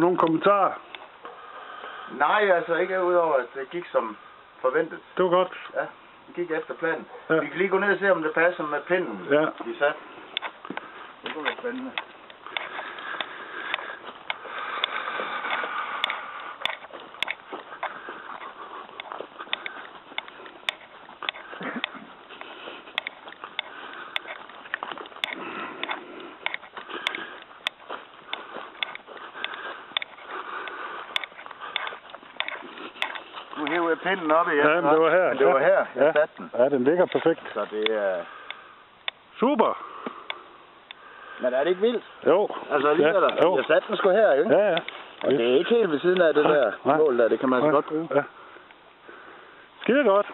nogle kommentarer? Nej, altså ikke udover, at det gik som forventet. Det var godt. Ja, det gik efter planen. Ja. Vi kan lige gå ned og se, om det passer med pinden, Ja. vi sat. Det kunne være spændende. Nu hæver jeg pinden op igen. Ja, men det var her. Men det var her, jeg satte den. Ja, den ligger perfekt. Så det er... Super. Men er det ikke vildt? Jo. Altså alligevel, jo. jeg satte den sgu her, ikke? Ja, ja. Og det er ikke helt ved siden af det der mål der, det kan man altså godt bruge. Ja. Skide godt.